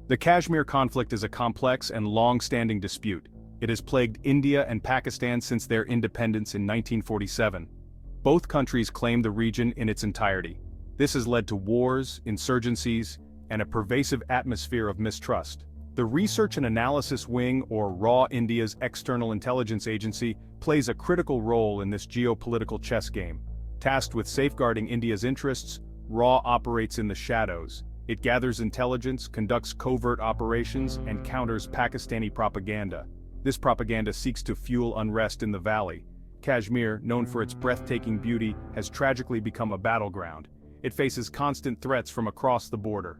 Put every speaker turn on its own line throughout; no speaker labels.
The Kashmir conflict is a complex and long-standing dispute. It has plagued India and Pakistan since their independence in 1947. Both countries claim the region in its entirety. This has led to wars, insurgencies, and a pervasive atmosphere of mistrust. The Research and Analysis Wing, or RAW, India's external intelligence agency, plays a critical role in this geopolitical chess game. Tasked with safeguarding India's interests, RAW operates in the shadows. It gathers intelligence, conducts covert operations, and counters Pakistani propaganda. This propaganda seeks to fuel unrest in the valley. Kashmir, known for its breathtaking beauty, has tragically become a battleground. It faces constant threats from across the border.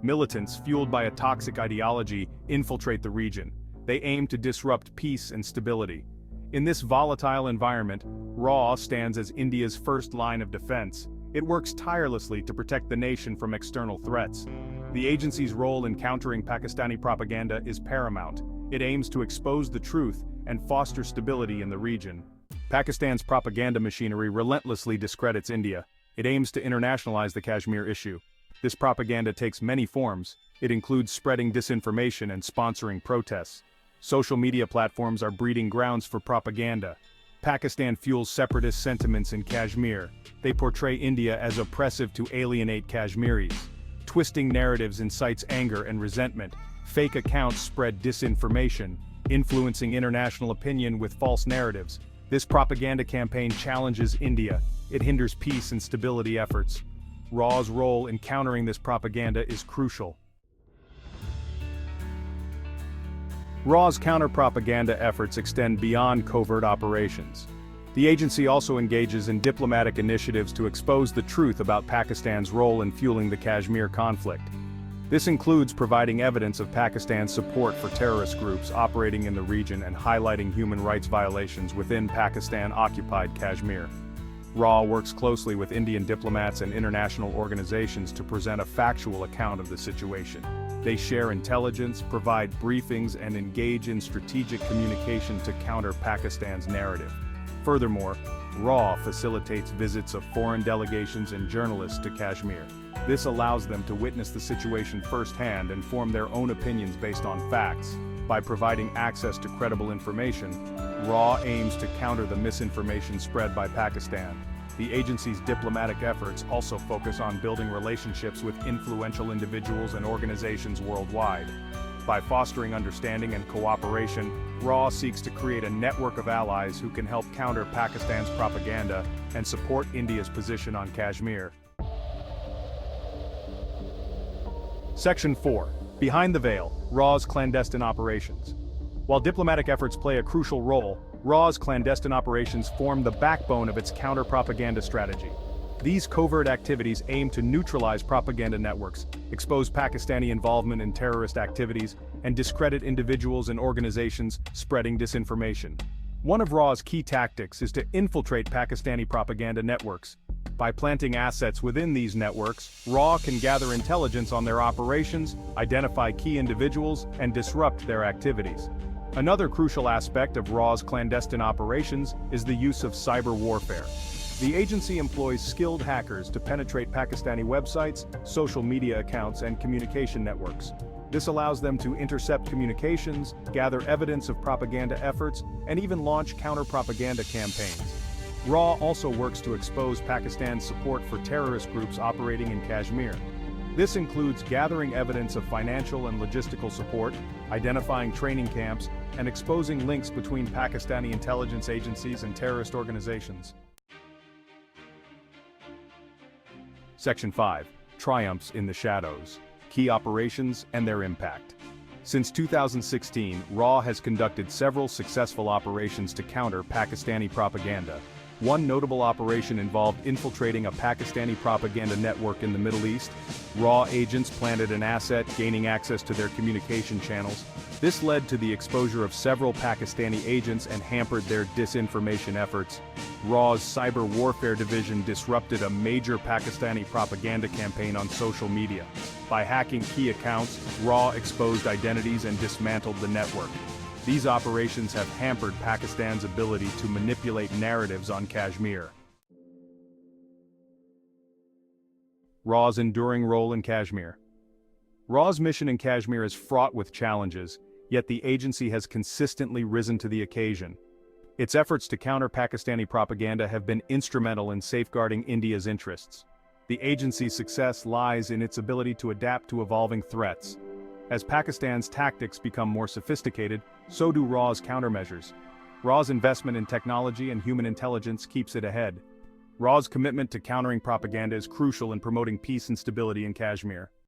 Militants, fueled by a toxic ideology, infiltrate the region. They aim to disrupt peace and stability. In this volatile environment, RAW stands as India's first line of defense. It works tirelessly to protect the nation from external threats. The agency's role in countering Pakistani propaganda is paramount. It aims to expose the truth and foster stability in the region. Pakistan's propaganda machinery relentlessly discredits India. It aims to internationalize the Kashmir issue. This propaganda takes many forms. It includes spreading disinformation and sponsoring protests. Social media platforms are breeding grounds for propaganda. Pakistan fuels separatist sentiments in Kashmir. They portray India as oppressive to alienate Kashmiris. Twisting narratives incites anger and resentment. Fake accounts spread disinformation, influencing international opinion with false narratives. This propaganda campaign challenges India. It hinders peace and stability efforts. RAW's role in countering this propaganda is crucial. RAW's counter-propaganda efforts extend beyond covert operations. The agency also engages in diplomatic initiatives to expose the truth about Pakistan's role in fueling the Kashmir conflict. This includes providing evidence of Pakistan's support for terrorist groups operating in the region and highlighting human rights violations within Pakistan-occupied Kashmir. RAW works closely with Indian diplomats and international organizations to present a factual account of the situation. They share intelligence, provide briefings, and engage in strategic communication to counter Pakistan's narrative. Furthermore, RAW facilitates visits of foreign delegations and journalists to Kashmir. This allows them to witness the situation firsthand and form their own opinions based on facts. By providing access to credible information, RAW aims to counter the misinformation spread by Pakistan. The agency's diplomatic efforts also focus on building relationships with influential individuals and organizations worldwide. By fostering understanding and cooperation, RAW seeks to create a network of allies who can help counter Pakistan's propaganda and support India's position on Kashmir. Section 4. Behind the Veil, RAW's clandestine operations. While diplomatic efforts play a crucial role, RAW's clandestine operations form the backbone of its counter-propaganda strategy. These covert activities aim to neutralize propaganda networks, expose Pakistani involvement in terrorist activities, and discredit individuals and organizations spreading disinformation. One of RAW's key tactics is to infiltrate Pakistani propaganda networks. By planting assets within these networks, RAW can gather intelligence on their operations, identify key individuals, and disrupt their activities. Another crucial aspect of RAW's clandestine operations is the use of cyber warfare. The agency employs skilled hackers to penetrate Pakistani websites, social media accounts, and communication networks. This allows them to intercept communications, gather evidence of propaganda efforts, and even launch counter-propaganda campaigns. RAW also works to expose Pakistan's support for terrorist groups operating in Kashmir. This includes gathering evidence of financial and logistical support, identifying training camps, and exposing links between Pakistani intelligence agencies and terrorist organizations. Section 5. Triumphs in the Shadows. Key operations and their impact. Since 2016, RAW has conducted several successful operations to counter Pakistani propaganda. One notable operation involved infiltrating a Pakistani propaganda network in the Middle East. RAW agents planted an asset, gaining access to their communication channels. This led to the exposure of several Pakistani agents and hampered their disinformation efforts. RAW's cyber warfare division disrupted a major Pakistani propaganda campaign on social media. By hacking key accounts, RAW exposed identities and dismantled the network. These operations have hampered Pakistan's ability to manipulate narratives on Kashmir. RAW's enduring role in Kashmir. RAW's mission in Kashmir is fraught with challenges, yet the agency has consistently risen to the occasion. Its efforts to counter Pakistani propaganda have been instrumental in safeguarding India's interests. The agency's success lies in its ability to adapt to evolving threats. As Pakistan's tactics become more sophisticated, so do RAW's countermeasures. RAW's investment in technology and human intelligence keeps it ahead. RAW's commitment to countering propaganda is crucial in promoting peace and stability in Kashmir.